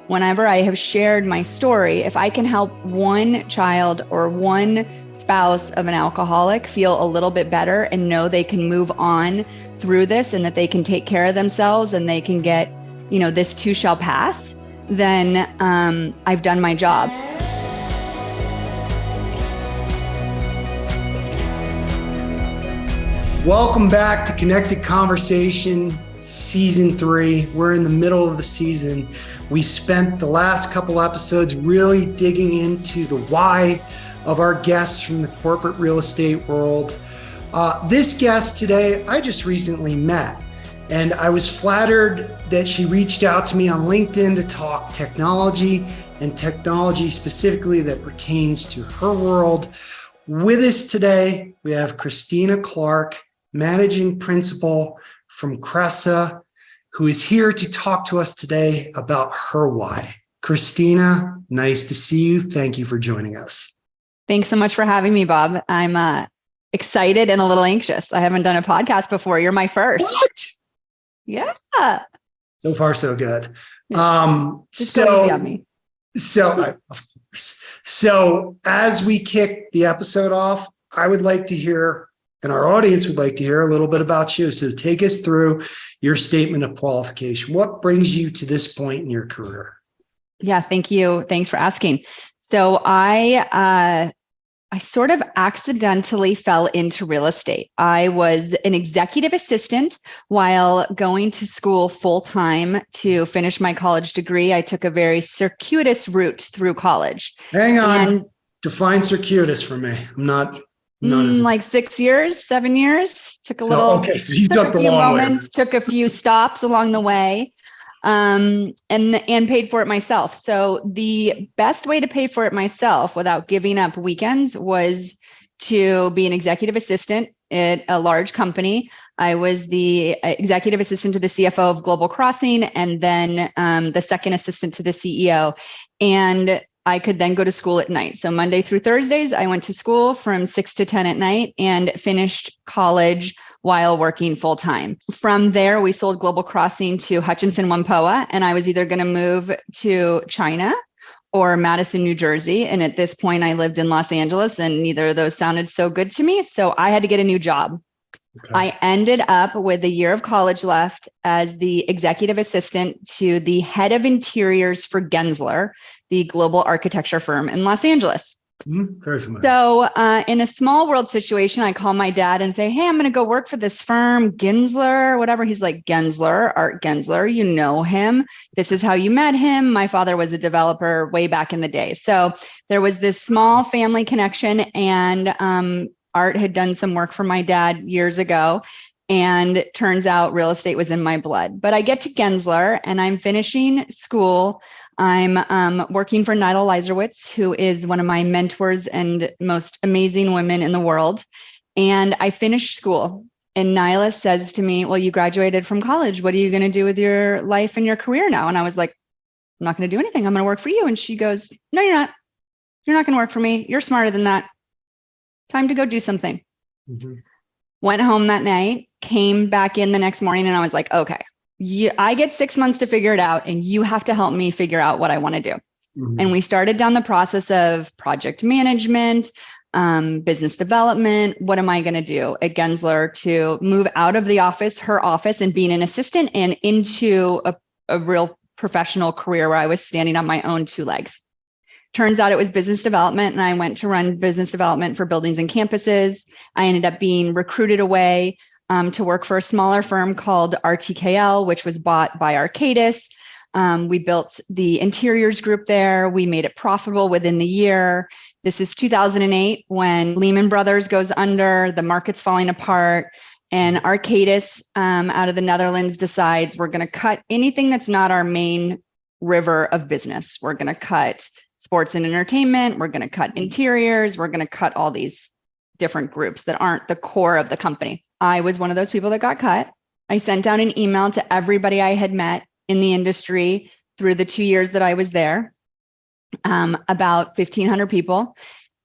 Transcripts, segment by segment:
whenever I have shared my story, if I can help one child or one spouse of an alcoholic feel a little bit better and know they can move on through this and that they can take care of themselves and they can get, this too shall pass, then I've done my job. Welcome back to Connected Conversation Season 3. We're in the middle of the season. We spent the last couple episodes really digging into the why of our guests from the corporate real estate world. This guest today, I just recently met, and I was flattered that she reached out to me on LinkedIn to talk technology, and technology specifically that pertains to her world. With us today, we have Christina Clark, Managing Principal from Cresa, who is here to talk to us today about her why. Christina, nice to see you. Thank you for joining us. Thanks so much for having me, Bob. I'm excited and a little anxious. I haven't done a podcast before. You're my first. What? Yeah. So far, so good. Just go easy on me. Of course. So as we kick the episode off, I would like to hear, and our audience would like to hear, a little bit about you. So take us through your statement of qualification. What brings you to this point in your career? Yeah, thank you. Thanks for asking. So I sort of accidentally fell into real estate. I was an executive assistant while going to school full time to finish my college degree. I took a very circuitous route through college. Hang on. Define circuitous for me. I'm not like 6 years, 7 years. Took you took the long way. Took a few stops along the way, and paid for it myself. So the best way to pay for it myself without giving up weekends was to be an executive assistant at a large company. I was the executive assistant to the CFO of Global Crossing, and then the second assistant to the CEO. And I could then go to school at night. So Monday through Thursdays, I went to school from 6 to 10 at night and finished college while working full time. From there, we sold Global Crossing to Hutchinson Whampoa, and I was either going to move to China or Madison, New Jersey. And at this point, I lived in Los Angeles, and neither of those sounded so good to me. So I had to get a new job. Okay. I ended up with a year of college left as the executive assistant to the head of interiors for Gensler, the global architecture firm in Los Angeles. Very familiar. So in a small world situation, I call my dad and say, hey, I'm going to go work for this firm, Gensler, whatever. He's like, Gensler, Art Gensler, you know him. This is how you met him. My father was a developer way back in the day. So there was this small family connection, and Art had done some work for my dad years ago. And it turns out real estate was in my blood. But I get to Gensler and I'm finishing school. I'm working for Nidal Leiserowitz, who is one of my mentors and most amazing women in the world. And I finished school, and Nyla says to me, well, you graduated from college. What are you going to do with your life and your career now? And I was like, I'm not going to do anything. I'm going to work for you. And she goes, no, you're not. You're not going to work for me. You're smarter than that. Time to go do something. Mm-hmm. Went home that night, came back in the next morning, and I was like, okay. I get 6 months to figure it out, and you have to help me figure out what I want to do. Mm-hmm. And we started down the process of project management, business development. What am I going to do at Gensler to move out of the office, her office, and being an assistant and into a real professional career where I was standing on my own two legs? Turns out it was business development, and I went to run business development for buildings and campuses. I ended up being recruited away to work for a smaller firm called RTKL, which was bought by Achilles. We built the interiors group there. We made it profitable within the year. This is 2008 when Lehman Brothers goes under, the market's falling apart, and Achilles out of the Netherlands decides we're going to cut anything that's not our main river of business. We're going to cut sports and entertainment. We're going to cut interiors. We're going to cut all these different groups that aren't the core of the company. I was one of those people that got cut. I sent out an email to everybody I had met in the industry through the 2 years that I was there, about 1,500 people.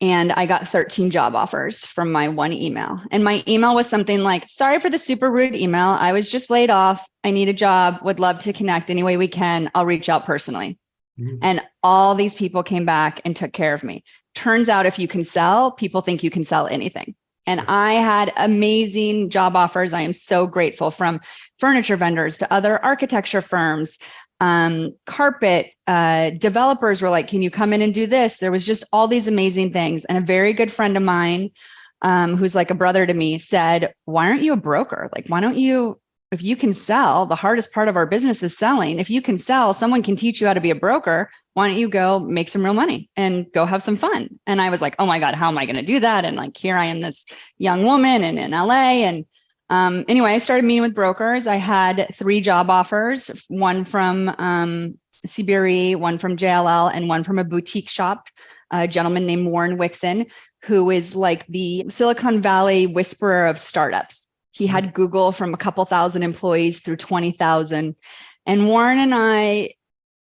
And I got 13 job offers from my one email. And my email was something like, sorry for the super rude email. I was just laid off. I need a job. Would love to connect any way we can. I'll reach out personally. Mhm. And all these people came back and took care of me. Turns out if you can sell, people think you can sell anything. And Sure. I had amazing job offers. I am so grateful, from furniture vendors to other architecture firms, carpet developers were like, can you come in and do this? There was just all these amazing things. And a very good friend of mine, who's like a brother to me, said, why aren't you a broker? Like, why don't you, if you can sell, the hardest part of our business is selling. If you can sell, someone can teach you how to be a broker. Why don't you go make some real money and go have some fun? And I was like, oh my God, how am I going to do that? And like, here I am, this young woman and in LA. And anyway, I started meeting with brokers. I had 3 job offers, one from CBRE, one from JLL, and one from a boutique shop, a gentleman named Warren Wixon, who is like the Silicon Valley whisperer of startups. He had Google from a couple thousand employees through 20,000. And Warren and I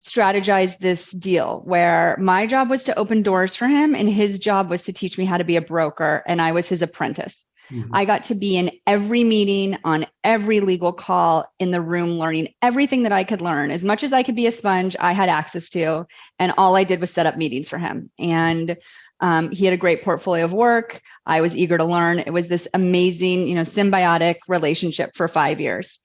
strategized this deal where my job was to open doors for him and his job was to teach me how to be a broker, and I was his apprentice. Mhm. I got to be in every meeting, on every legal call, in the room, learning everything that I could learn. As much as I could be a sponge, I had access to, and all I did was set up meetings for him. And he had a great portfolio of work. I was eager to learn. It was this amazing, symbiotic relationship for 5 years.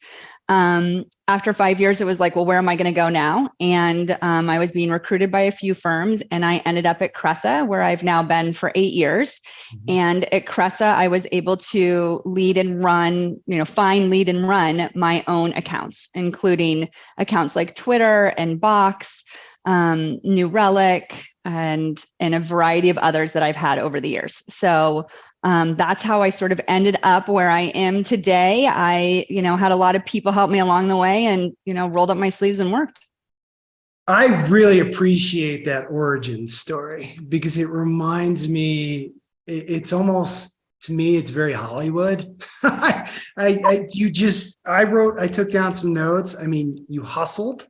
After 5 years, it was like, well, where am I going to go now? And I was being recruited by a few firms, and I ended up at Cresa, where I've now been for 8 years. Mhm. And at Cresa, I was able to lead and run my own accounts, including accounts like Twitter and Box, New Relic, and a variety of others that I've had over the years. So that's how I sort of ended up where I am today. I, had a lot of people help me along the way, and, rolled up my sleeves and worked. I really appreciate that origin story because it reminds me, it's almost, to me, it's very Hollywood. I took down some notes. I mean, you hustled,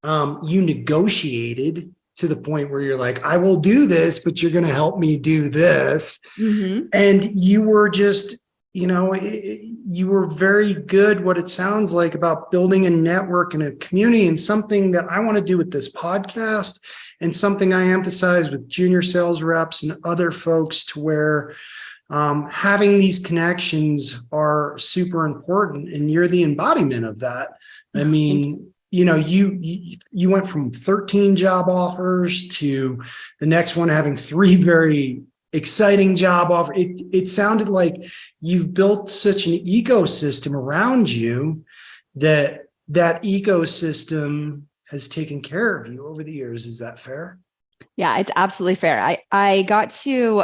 you negotiated to the point where you're like, I will do this, but you're going to help me do this. Mm-hmm. And you were just, you were very good, what it sounds like, about building a network and a community, and something that I want to do with this podcast, and something I emphasize with junior sales reps and other folks, to where having these connections are super important. And you're the embodiment of that. I mean, you went from 13 job offers to the next one having 3 very exciting job offers. It sounded like you've built such an ecosystem around you that ecosystem has taken care of you over the years. Is that fair? Yeah, it's absolutely fair. I got to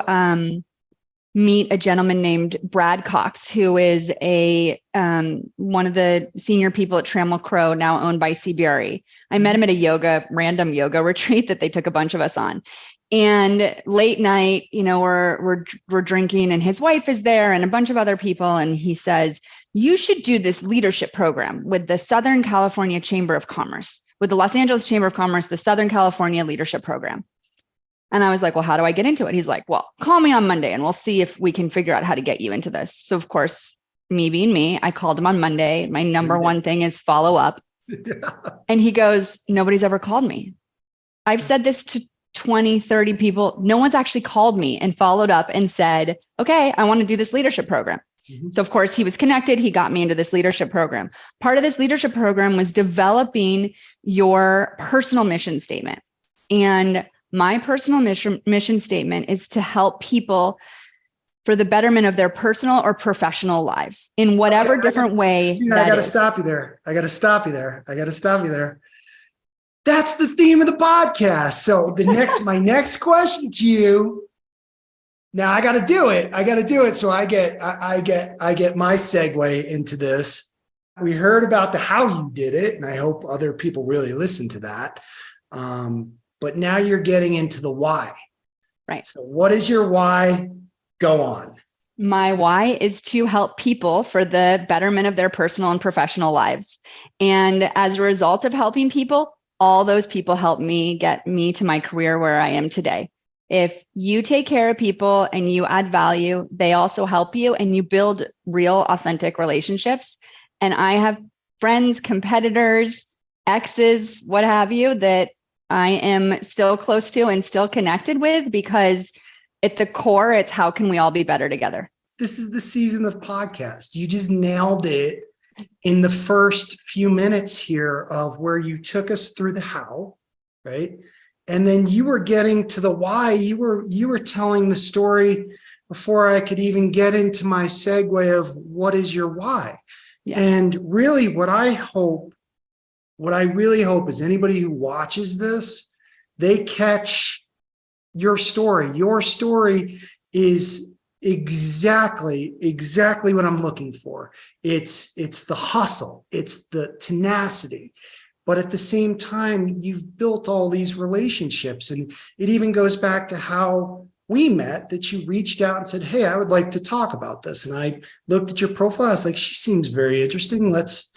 meet a gentleman named Brad Cox, who is one of the senior people at Trammell Crow, now owned by CBRE. I met him at a random yoga retreat that they took a bunch of us on. And late night, we're drinking, and his wife is there and a bunch of other people. And he says, you should do this leadership program with the Southern California Chamber of Commerce, with the Los Angeles Chamber of Commerce, the Southern California Leadership Program. And I was like, well, how do I get into it? He's like, well, call me on Monday and we'll see if we can figure out how to get you into this. So of course, me being me, I called him on Monday. My number one thing is follow up. And he goes, nobody's ever called me. I've said this to 20, 30 people. No one's actually called me and followed up and said, okay, I want to do this leadership program. Mm-hmm. So of course he was connected. He got me into this leadership program. Part of this leadership program was developing your personal mission statement. And my personal mission statement is to help people for the betterment of their personal or professional lives in whatever different way. Christina, I got to stop you there. That's the theme of the podcast. So my next question to you. Now I got to do it. So I get my segue into this. We heard about the how you did it, and I hope other people really listen to that. But now you're getting into the why. Right. So what is your why? Go on. My why is to help people for the betterment of their personal and professional lives. And as a result of helping people, all those people help me get me to my career where I am today. If you take care of people and you add value, they also help you, and you build real, authentic relationships. And I have friends, competitors, exes, what have you, that I am still close to and still connected with, because at the core, it's how can we all be better together? This is the season of podcast. You just nailed it in the first few minutes here of where you took us through the how, right? And then you were getting to the why. You were telling the story before I could even get into my segue of what is your why. Yeah. And really what I really hope is anybody who watches this, they catch your story. Your story is exactly what I'm looking for. It's the hustle, it's the tenacity, but at the same time, you've built all these relationships. And it even goes back to how we met, that you reached out and said, hey, I would like to talk about this. And I looked at your profile. I was like, she seems very interesting. Let's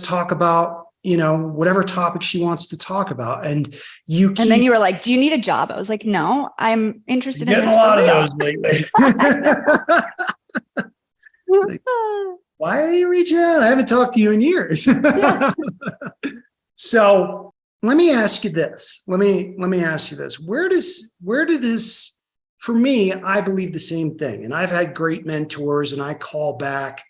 talk about, whatever topic she wants to talk about. And then you were like, do you need a job? I was like, no, I'm interested in this. Getting a lot of those lately. Like, why are you reaching out? I haven't talked to you in years. Yeah. So let me ask you this. Let me ask you this. Where did this, for me, I believe the same thing. And I've had great mentors, and I call back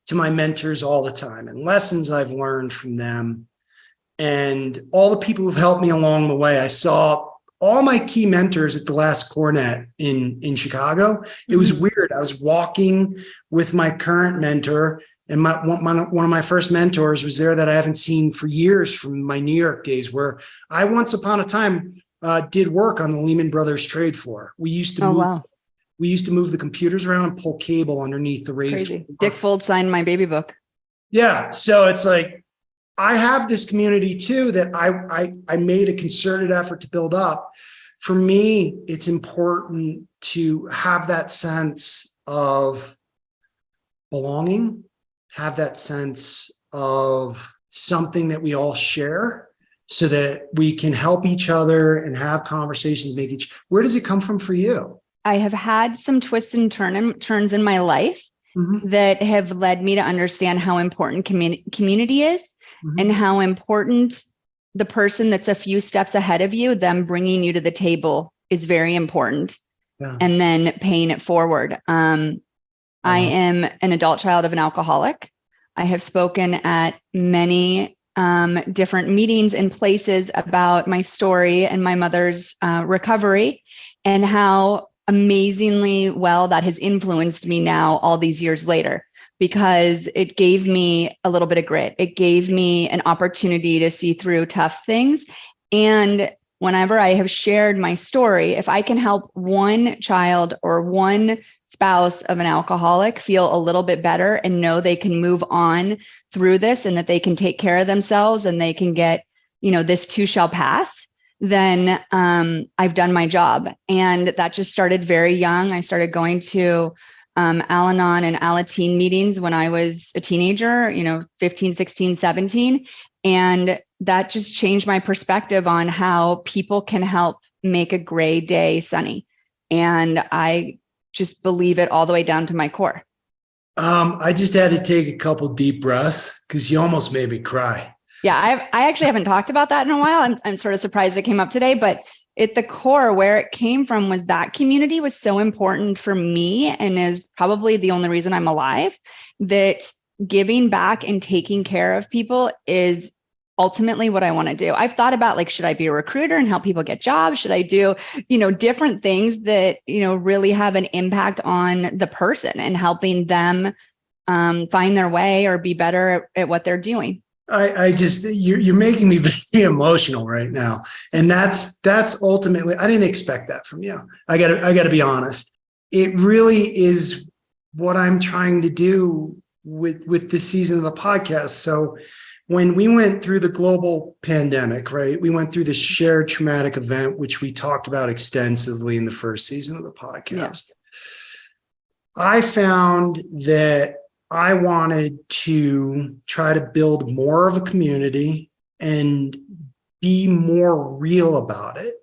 to my mentors all the time, and lessons I've learned from them, and all the people who've helped me along the way. I saw all my key mentors at the last Cornet in Chicago. It was weird. I was walking with my current mentor, and one of my first mentors was there that I haven't seen for years from my New York days, where I once upon a time did work on the Lehman Brothers trade floor. We used to move the computers around and pull cable underneath the raised. Crazy. Dick Fold signed my baby book. Yeah. So it's like, I have this community too that I made a concerted effort to build up. For me, it's important to have that sense of belonging, have that sense of something that we all share, so that we can help each other and have conversations, where does it come from for you? I have had some twists and turns in my life that have led me to understand how important community is, and how important the person that's a few steps ahead of you, them bringing you to the table, is very important. Yeah. And then paying it forward. I am an adult child of an alcoholic. I have spoken at many different meetings and places about my story and my mother's recovery, and how amazingly well that has influenced me now all these years later, because it gave me a little bit of grit. It gave me an opportunity to see through tough things. And whenever I have shared my story, if I can help one child or one spouse of an alcoholic feel a little bit better and know they can move on through this, and that they can take care of themselves, and they can get, this too shall pass, then I've done my job. And that just started very young. I started going to Al-Anon and Alateen meetings when I was a teenager, 15, 16, 17. And that just changed my perspective on how people can help make a gray day sunny. And I just believe it all the way down to my core. I just had to take a couple deep breaths, because you almost made me cry. Yeah, I actually haven't talked about that in a while. I'm sort of surprised it came up today, but at the core, where it came from was that community was so important for me, and is probably the only reason I'm alive, that giving back and taking care of people is ultimately what I want to do. I've thought about, like, should I be a recruiter and help people get jobs? Should I do, different things that, really have an impact on the person and helping them find their way or be better at what they're doing? You're making me very emotional right now. And that's ultimately, I didn't expect that from you. I gotta be honest. It really is what I'm trying to do with this season of the podcast. So when we went through the global pandemic, right, we went through this shared traumatic event, which we talked about extensively in the first season of the podcast. Yeah. I found that I wanted to try to build more of a community and be more real about it.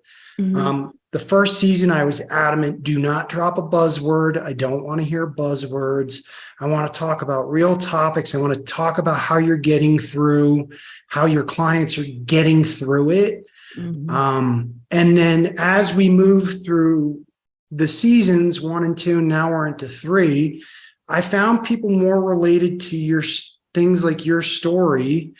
The first season, I was adamant, do not drop a buzzword. I don't want to hear buzzwords. I want to talk about real topics. I want to talk about how you're getting through, how your clients are getting through it. And then as we move through the seasons 1 and 2, now we're into 3, I found people more related to your things like your story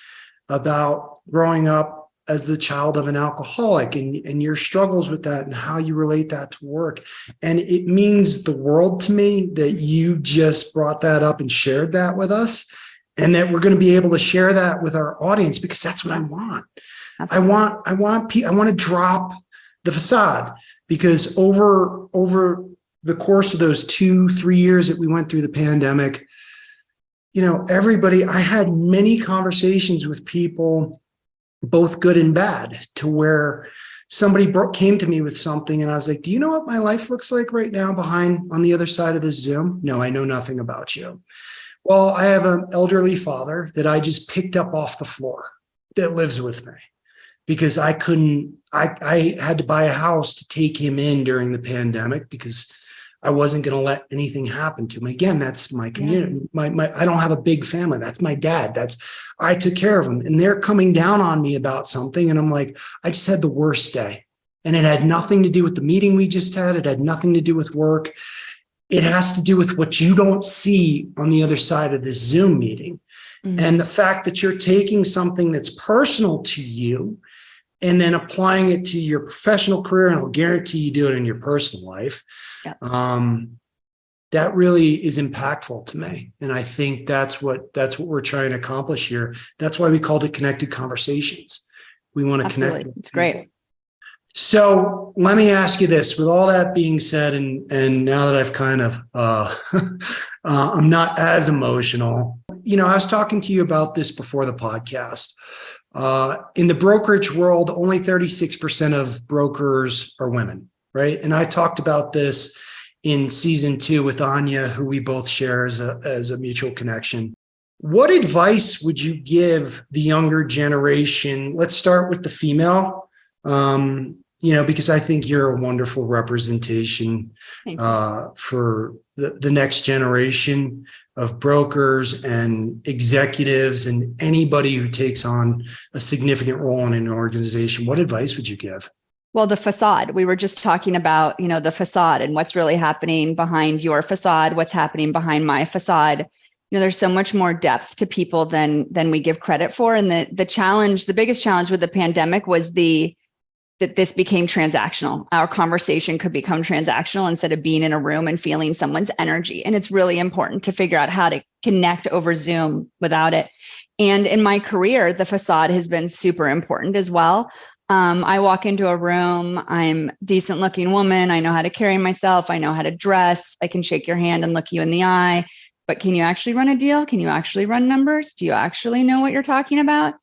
about growing up as the child of an alcoholic and your struggles with that and how you relate that to work. And it means the world to me that you just brought that up and shared that with us, and that we're going to be able to share that with our audience, because that's what I want. Absolutely. I want to drop the facade, because over the course of those 2-3 years that we went through the pandemic, I had many conversations with people, both good and bad, to where somebody came to me with something and I was like, do you know what my life looks like right now on the other side of this Zoom? No, I know nothing about you. Well, I have an elderly father that I just picked up off the floor that lives with me, because I had to buy a house to take him in during the pandemic, because I wasn't going to let anything happen to him. Again, that's my community. Yeah. I don't have a big family. That's my dad. I took care of him, and they're coming down on me about something. And I'm like, I just had the worst day, and it had nothing to do with the meeting we just had. It had nothing to do with work. It has to do with what you don't see on the other side of this Zoom meeting. Mm-hmm. And the fact that you're taking something that's personal to you and then applying it to your professional career, and I'll guarantee you do it in your personal life. Yep. That really is impactful to me. And I think that's what we're trying to accomplish here. That's why we called it Connected Conversations. We want to connect. It's great. So let me ask you this, with all that being said, and now that I've kind of, I'm not as emotional, I was talking to you about this before the podcast. In the brokerage world, only 36% of brokers are women, right? And I talked about this in season 2 with Anya, who we both share as a mutual connection. What advice would you give the younger generation? Let's start with the female, because I think you're a wonderful representation for the next generation of brokers and executives and anybody who takes on a significant role in an organization. What advice would you give? Well, the facade. We were just talking about, the facade and what's really happening behind your facade, what's happening behind my facade. There's so much more depth to people than we give credit for. And the biggest challenge with the pandemic was that this became transactional. Our conversation could become transactional instead of being in a room and feeling someone's energy. And it's really important to figure out how to connect over Zoom without it. And in my career, the facade has been super important as well. I walk into a room, I'm a decent looking woman. I know how to carry myself. I know how to dress. I can shake your hand and look you in the eye. But can you actually run a deal? Can you actually run numbers? Do you actually know what you're talking about?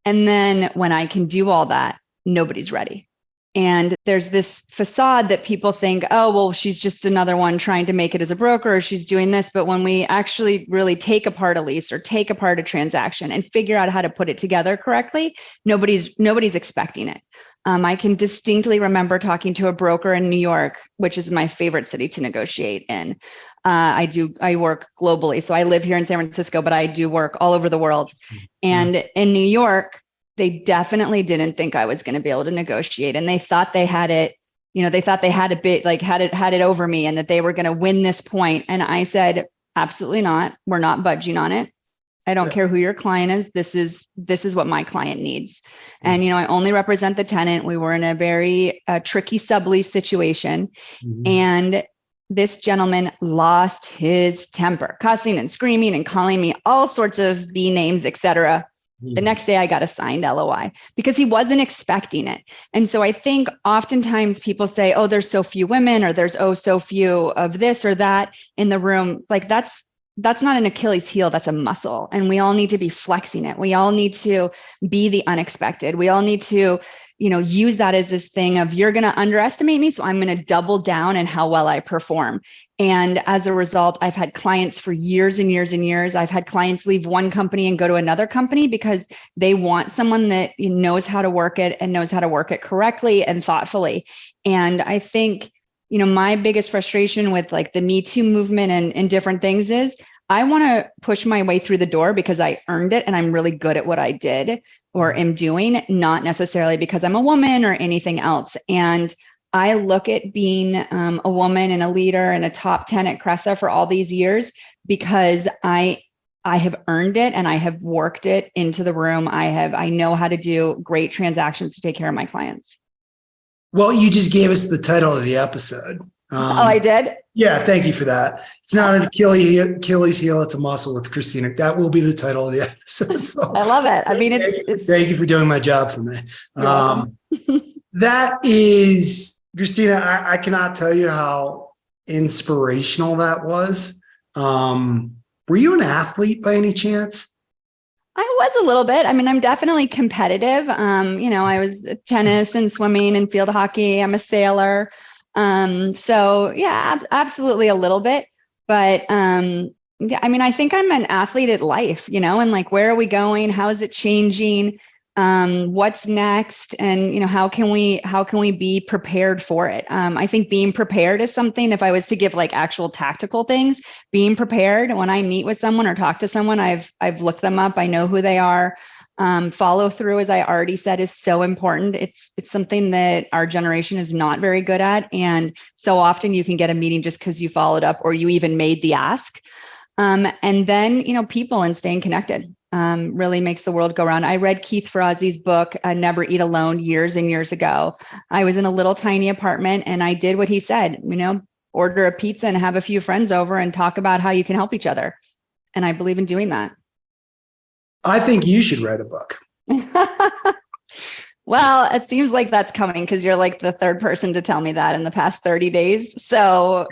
And then when I can do all that, nobody's ready. And there's this facade that people think, oh, well, she's just another one trying to make it as a broker, or she's doing this. But when we actually really take apart a lease or take apart a transaction and figure out how to put it together correctly, nobody's expecting it. I can distinctly remember talking to a broker in New York, which is my favorite city to negotiate in. I work globally. So I live here in San Francisco, but I do work all over the world. And in New York, they definitely didn't think I was going to be able to negotiate. And they thought they had it, they thought they had a bit, like had it over me, and that they were going to win this point. And I said, absolutely not. We're not budging on it. I don't care who your client is. This is what my client needs. And, I only represent the tenant. We were in a very tricky sublease situation. Mm-hmm. And this gentleman lost his temper, cussing and screaming and calling me all sorts of B names, etc. The next day I got a signed LOI because he wasn't expecting it. And so I think oftentimes people say, oh, there's so few women, or there's, so few of this or that in the room. Like that's not an Achilles heel, that's a muscle. And we all need to be flexing it. We all need to be the unexpected. We all need to, use that as this thing of, you're going to underestimate me, so I'm going to double down in how well I perform. And as a result, I've had clients for years and years and years. I've had clients leave one company and go to another company because they want someone that knows how to work it and knows how to work it correctly and thoughtfully. And I think, my biggest frustration with like the Me Too movement and different things is I want to push my way through the door because I earned it and I'm really good at what I did. or am doing, not necessarily because I'm a woman or anything else. And I look at being a woman and a leader and a top 10 at Cresa for all these years because I have earned it and I have worked it into the room. I know how to do great transactions to take care of my clients. Well, you just gave us the title of the episode. I did? Yeah, thank you for that. It's not an Achilles heel, it's a muscle with Christina. That will be the title of the episode. So I love it. I mean, thank you for doing my job for me. That is, Christina, I cannot tell you how inspirational that was. Were you an athlete by any chance? I was a little bit. I mean, I'm definitely competitive. I was tennis and swimming and field hockey. I'm a sailor. So yeah, absolutely a little bit. But yeah, I mean, I think I'm an athlete at life, and like, where are we going? How is it changing? What's next? And, how can we be prepared for it? I think being prepared is something, if I was to give like actual tactical things, being prepared when I meet with someone or talk to someone, I've looked them up. I know who they are. Follow through, as I already said, is so important. It's something that our generation is not very good at. And so often you can get a meeting just because you followed up or you even made the ask. And then, people and staying connected really makes the world go round. I read Keith Ferrazzi's book, Never Eat Alone, years and years ago. I was in a little tiny apartment and I did what he said, order a pizza and have a few friends over and talk about how you can help each other. And I believe in doing that. I think you should write a book. Well, it seems like that's coming because you're like the third person to tell me that in the past 30 days. So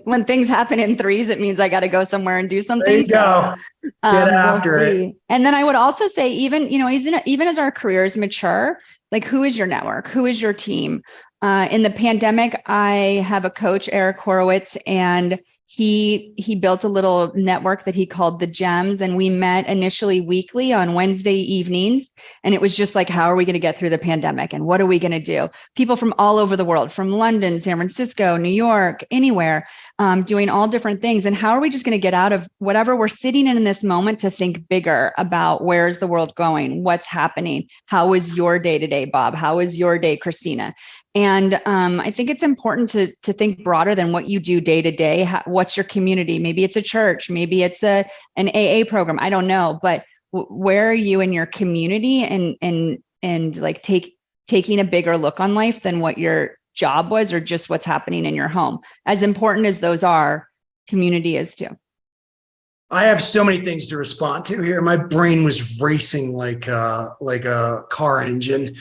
when things happen in threes, it means I got to go somewhere and do something. There you go. Get after it. And then I would also say, even as our careers mature, like, who is your network? Who is your team? In the pandemic, I have a coach, Eric Horowitz, and he built a little network that he called the Gems, and we met initially weekly on Wednesday evenings. And it was just like, how are we going to get through the pandemic and what are we going to do? People from all over the world, from London, San Francisco, New York, anywhere, doing all different things. And how are we just going to get out of whatever we're sitting in this moment to think bigger about where's the world going? What's happening? How is your day today, Bob? How is your day, Christina? And I think it's important to think broader than what you do day to day. What's your community? Maybe it's a church, maybe it's an AA program. I don't know, but where are you in your community and like taking a bigger look on life than what your job was or just what's happening in your home? As important as those are, community is too. I have so many things to respond to here. My brain was racing like a car engine.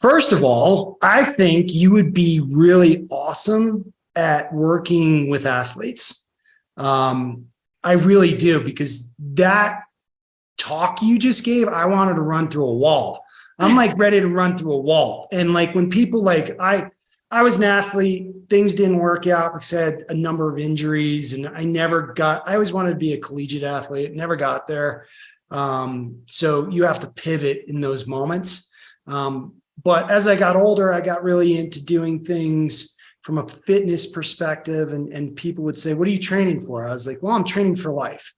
First of all, I think you would be really awesome at working with athletes. I really do, because that talk you just gave, I wanted to run through a wall. I'm like ready to run through a wall. And like when people I was an athlete, things didn't work out because I had a number of injuries and I always wanted to be a collegiate athlete, never got there. So you have to pivot in those moments. But as I got older, I got really into doing things from a fitness perspective, and people would say, what are you training for? I was like, well, I'm training for life.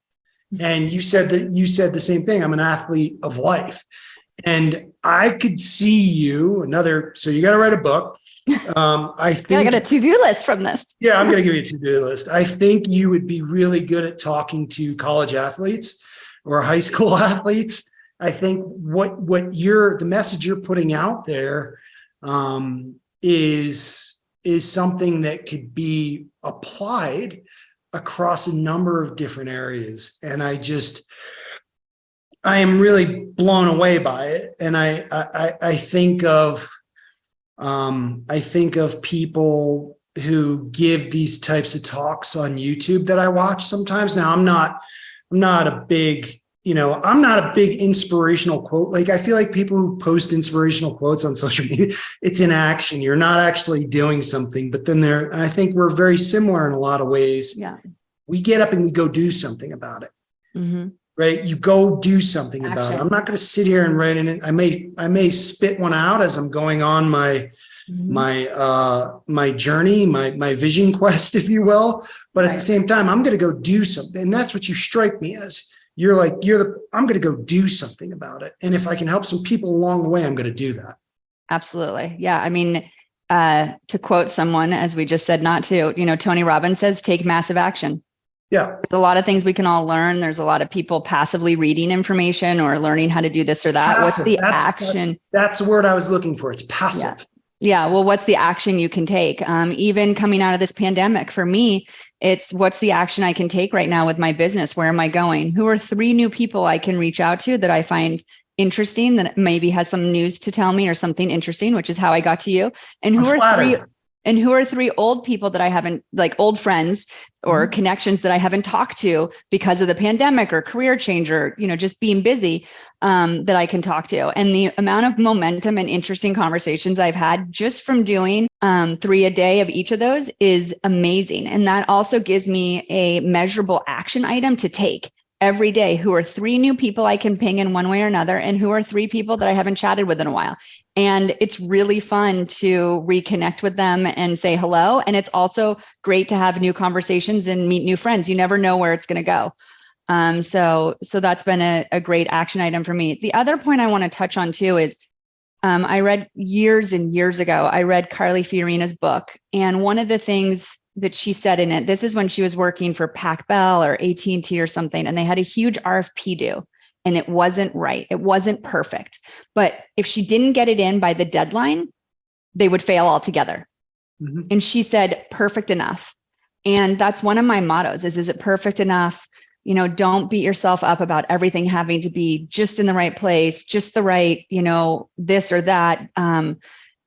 And you said the same thing. I'm an athlete of life. And I could see you so you got to write a book. I got a to-do list from this. Yeah, I'm going to give you a to-do list. I think you would be really good at talking to college athletes or high school athletes. I think the message you're putting out there is something that could be applied across a number of different areas. And I am really blown away by it. And I think of people who give these types of talks on YouTube that I watch sometimes. Now, I'm not a big inspirational quote. Like, I feel like people who post inspirational quotes on social media, it's inaction. You're not actually doing something, but then I think we're very similar in a lot of ways. Yeah. We get up and we go do something about it. Mm-hmm. Right. You go do something about it. I'm not going to sit here and write in it. I may spit one out as I'm going on my journey, my vision quest, if you will. But at the same time, I'm going to go do something. And that's what you strike me as. I'm going to go do something about it. And if I can help some people along the way, I'm going to do that. Absolutely. Yeah. I mean, to quote someone, as we just said, not to, Tony Robbins says, take massive action. Yeah. There's a lot of things we can all learn. There's a lot of people passively reading information or learning how to do this or that. Passive. What's the action? That's the word I was looking for. It's passive. Yeah. Well, what's the action you can take? Even coming out of this pandemic, for me, it's what's the action I can take right now with my business? Where am I going? Who are 3 new people I can reach out to that I find interesting, that maybe has some news to tell me or something interesting, which is how I got to you. And who are 3 old people that I haven't, like old friends or connections that I haven't talked to because of the pandemic or career change or, just being busy, that I can talk to. And the amount of momentum and interesting conversations I've had just from doing 3 a day of each of those is amazing. And that also gives me a measurable action item to take every day. Who are 3 new people I can ping in one way or another, and who are 3 people that I haven't chatted with in a while. And it's really fun to reconnect with them and say hello. And it's also great to have new conversations and meet new friends. You never know where it's going to go. So that's been a great action item for me. The other point I want to touch on too is, I read years and years ago, I read Carly Fiorina's book. And one of the things that she said in it, this is when she was working for Pac Bell or AT&T or something, and they had a huge RFP due, and it wasn't right. It wasn't perfect. But if she didn't get it in by the deadline, they would fail altogether. Mm-hmm. And she said, perfect enough. And that's one of my mottos is it perfect enough? Don't beat yourself up about everything having to be just in the right place, just the right, this or that.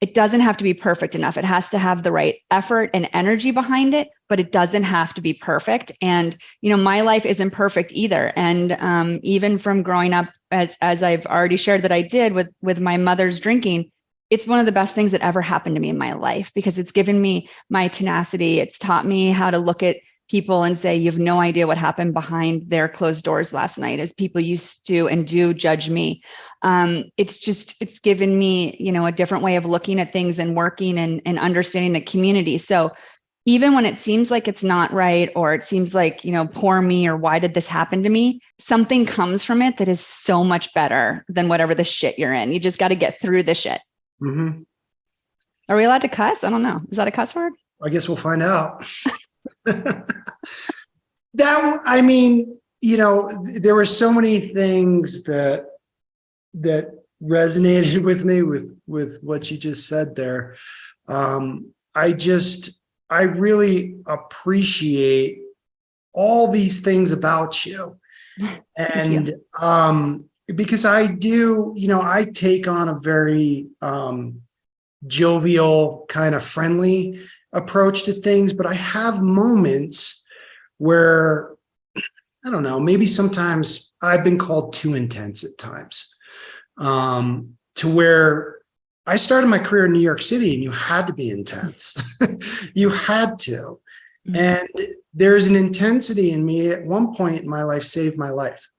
It doesn't have to be perfect enough. It has to have the right effort and energy behind it, but it doesn't have to be perfect. And, my life isn't perfect either. And even from growing up, as I've already shared that I did with my mother's drinking, it's one of the best things that ever happened to me in my life, because it's given me my tenacity. It's taught me how to look at people and say, you have no idea what happened behind their closed doors last night, as people used to and do judge me. It's given me, a different way of looking at things and working and understanding the community. So even when it seems like it's not right, or it seems like, poor me, or why did this happen to me? Something comes from it that is so much better than whatever the shit you're in. You just got to get through the shit. Mm-hmm. Are we allowed to cuss? I don't know. Is that a cuss word? I guess we'll find out. There were so many things that resonated with me with what you just said there. I really appreciate all these things about you. And because I do, I take on a very jovial, kind of friendly approach to things, but I have moments where, I don't know, maybe sometimes I've been called too intense at times, to where I started my career in New York City and you had to be intense. You had to. Mm-hmm. And there's an intensity in me at one point in my life saved my life.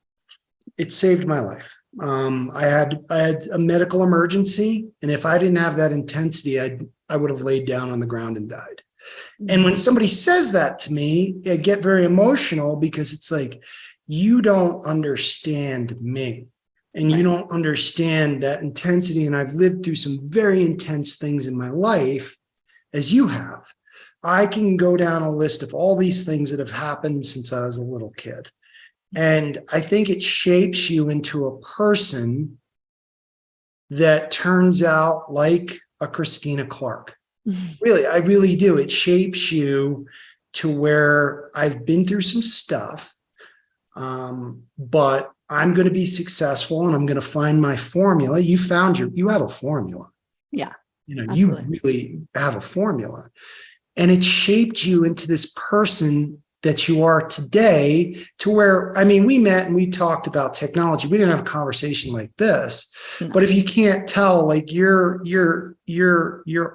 It saved my life. I had a medical emergency, and if I didn't have that intensity, I would have laid down on the ground and died. And when somebody says that to me, I get very emotional, because it's like, you don't understand me, and you don't understand that intensity. And I've lived through some very intense things in my life, as you have. I can go down a list of all these things that have happened since I was a little kid. And I think it shapes you into a person that turns out like a Christina Clark. Mm-hmm. Really, I really do. It shapes you to where I've been through some stuff, but I'm going to be successful, and I'm going to find my formula. You have a formula. Yeah. Absolutely. You really have a formula, and it shaped you into this person that you are today, to where, we met and we talked about technology. We didn't have a conversation like this, no. But if you can't tell, like your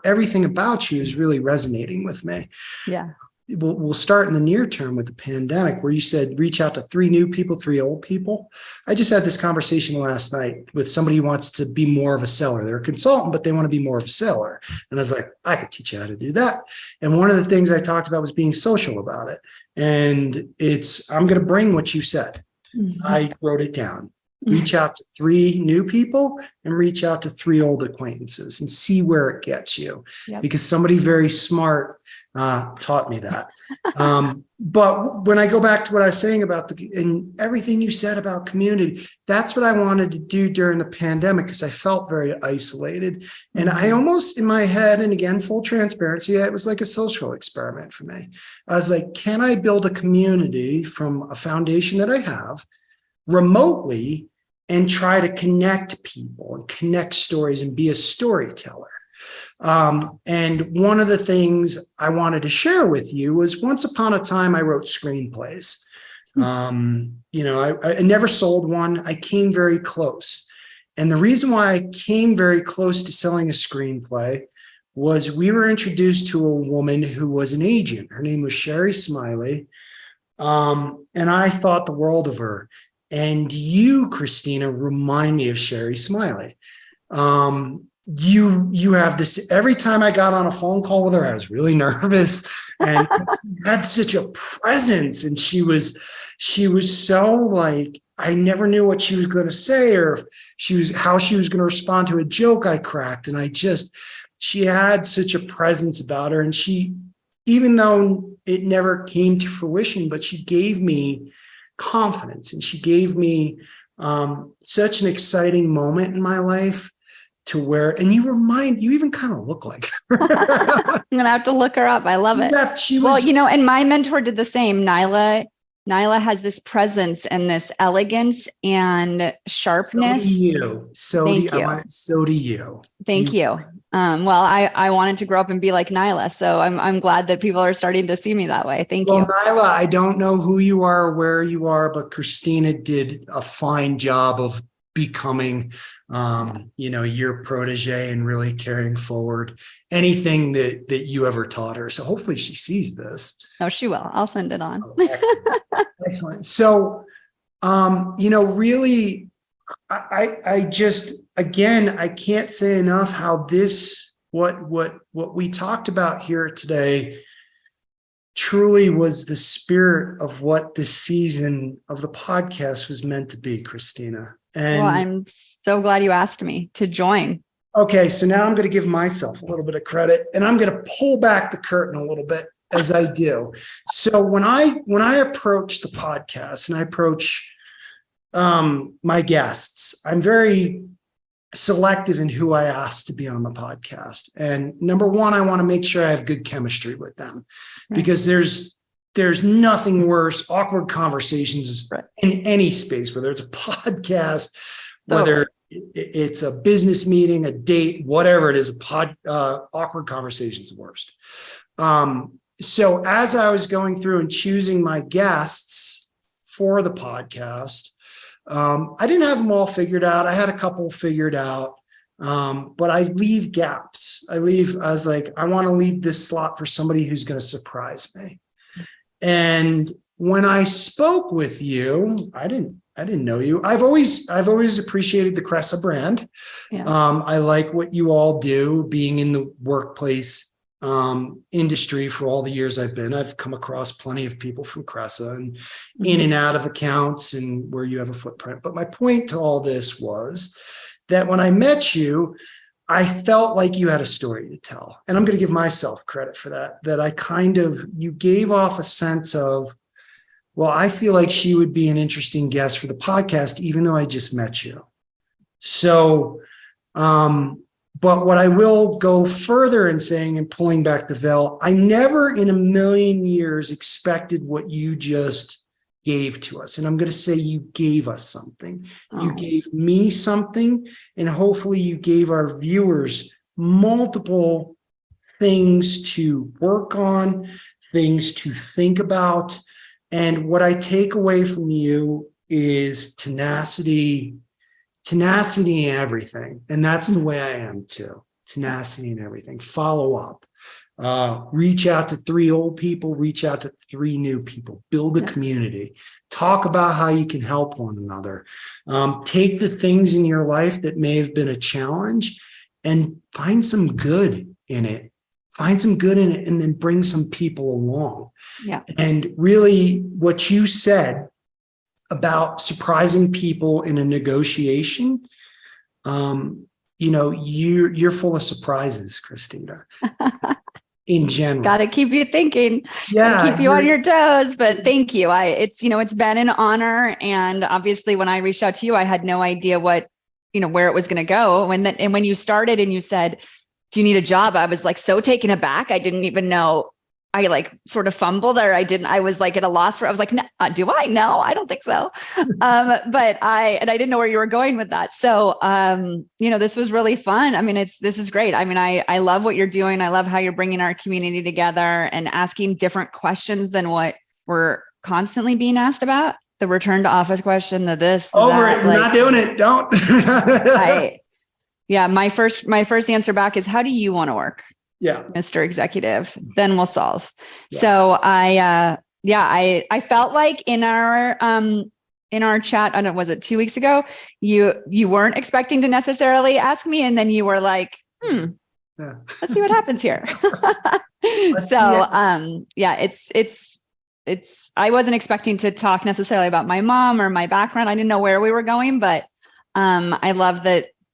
everything about you is really resonating with me. Yeah. We'll start in the near term with the pandemic, where you said, reach out to 3 new people, 3 old people. I just had this conversation last night with somebody who wants to be more of a seller. They're a consultant, but they want to be more of a seller. And I was like, I could teach you how to do that. And one of the things I talked about was being social about it. And I'm going to bring what you said. I wrote it down. Reach out to 3 new people and reach out to 3 old acquaintances and see where it gets you. Yep. Because somebody very smart taught me that. But when I go back to what I was saying about and everything you said about community, that's what I wanted to do during the pandemic, because I felt very isolated. And I almost, in my head, and again, full transparency, it was like a social experiment for me. I was like, can I build a community from a foundation that I have remotely and try to connect people and connect stories and be a storyteller? And one of the things I wanted to share with you was, once upon a time, I wrote screenplays. I never sold one. I came very close. And the reason why I came very close to selling a screenplay was we were introduced to a woman who was an agent. Her name was Sherry Smiley. And I thought the world of her. And you, Christina, remind me of Sherry Smiley. You have this, every time I got on a phone call with her, I was really nervous, and had such a presence. And she was so like, I never knew what she was going to say, or how she was going to respond to a joke I cracked. And she had such a presence about her. And even though it never came to fruition, but she gave me confidence, and she gave me such an exciting moment in my life, to where, and you even kind of look like her. I'm going to have to look her up. I love it. Yeah, and my mentor did the same. Nyla has this presence and this elegance and sharpness. So do you. Thank you. I wanted to grow up and be like Nyla. So I'm glad that people are starting to see me that way. Thank you. Well, Nyla, I don't know who you are or where you are, but Christina did a fine job of becoming your protege and really carrying forward anything that you ever taught her. So hopefully she sees this. Oh, she will. I'll send it on. Excellent. Excellent. So really, I just, again, I can't say enough how what we talked about here today truly was the spirit of what this season of the podcast was meant to be, Christina. And I'm so glad you asked me to join. Okay, so now I'm going to give myself a little bit of credit, and I'm going to pull back the curtain a little bit, as I do. So when I approach the podcast and I approach my guests, I'm very selective in who I ask to be on the podcast. And number one, I want to make sure I have good chemistry with them, because there's nothing worse, awkward conversations in any space, whether it's a podcast, whether it's a business meeting, a date, whatever it is, awkward conversations the worst. So as I was going through and choosing my guests for the podcast, I didn't have them all figured out. I had a couple figured out, but I leave gaps. I was like, I want to leave this slot for somebody who's going to surprise me. And when I spoke with you, I didn't know you. I've always appreciated the Cresa brand. Yeah. I like what you all do, being in the workplace industry for all the years I've been. I've come across plenty of people from Cresa and in and out of accounts and where you have a footprint. But my point to all this was that when I met you, I felt like you had a story to tell. And I'm going to give myself credit for that you gave off a sense of, well, I feel like she would be an interesting guest for the podcast, even though I just met you. So, but what I will go further in saying and pulling back the veil, I never in a million years expected what you just gave to us. And I'm going to say you gave us something. Oh. You gave me something, and hopefully you gave our viewers multiple things to work on, things to think about. And what I take away from you is tenacity in everything. And that's the way I am too. Tenacity in everything. Follow up. Reach out to 3 old people, reach out to 3 new people, build a community, talk about how you can help one another. Take the things in your life that may have been a challenge and find some good in it. And then bring some people along. Yeah. And really what you said about surprising people in a negotiation. You're full of surprises, Christina, in general. Got to keep you thinking. Yeah. Keep you on your toes, but thank you. It's been an honor. And obviously when I reached out to you, I had no idea where it was going to go. And when you started and you said, do you need a job? I was like so taken aback. I didn't even know. I like sort of fumbled, or I was like at a loss for, I was like, no, do I? No, I don't think so. But I didn't know where you were going with that. So, this was really fun. I mean, this is great. I mean, I love what you're doing. I love how you're bringing our community together and asking different questions than what we're constantly being asked about. The return to office question, the this, the over that, it. We're not doing it. Don't. My first answer back is, how do you want to work? Yeah, Mr. Executive, then we'll solve. Yeah. So I felt like in our chat, I don't know, was it 2 weeks ago? You weren't expecting to necessarily ask me, and then you were like, let's see what happens here. I wasn't expecting to talk necessarily about my mom or my background. I didn't know where we were going, but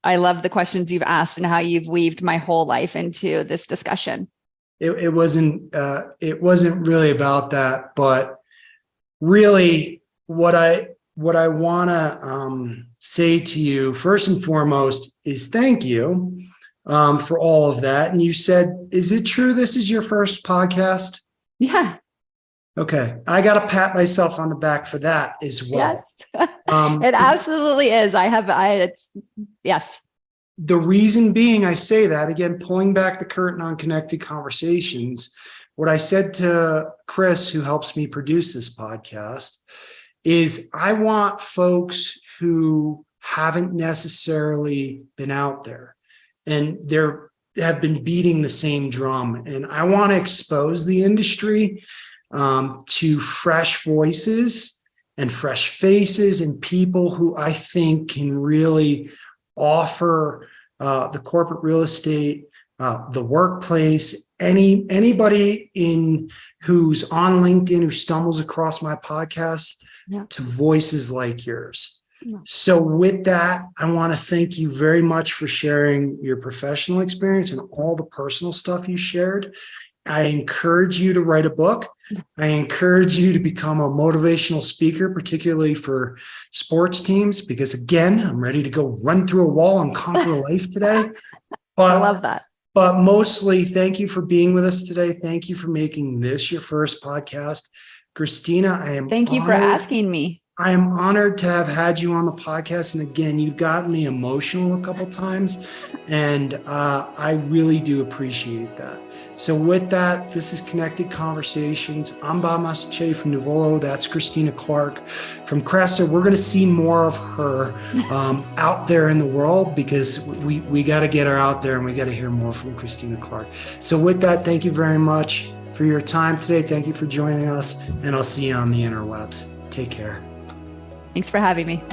I love the questions you've asked and how you've weaved my whole life into this discussion. It wasn't really about that, but really what I want to say to you first and foremost is thank you for all of that. And you said, is it true this is your first podcast? Yeah. Okay. I got to pat myself on the back for that as well. Yes. It absolutely is. Yes. The reason being I say that, again, pulling back the curtain on connected conversations, what I said to Chris, who helps me produce this podcast, is I want folks who haven't necessarily been out there and have been beating the same drum. And I want to expose the industry to fresh voices and fresh faces and people who I think can really offer the corporate real estate, the workplace, anybody who's on LinkedIn who stumbles across my podcast to voices like yours. Yeah. So with that, I want to thank you very much for sharing your professional experience and all the personal stuff you shared. I encourage you to write a book. I encourage you to become a motivational speaker, particularly for sports teams, because again, I'm ready to go run through a wall and conquer life today. I love that. But mostly, thank you for being with us today. Thank you for making this your first podcast. Christina, Thank you for asking me. I am honored to have had you on the podcast. And again, you've gotten me emotional a couple times, and I really do appreciate that. So with that, this is Connected Conversations. I'm Bob Massachetti from Nuvolo. That's Christina Clark from Cresa. We're going to see more of her out there in the world, because we got to get her out there and we got to hear more from Christina Clark. So with that, thank you very much for your time today. Thank you for joining us, and I'll see you on the interwebs. Take care. Thanks for having me.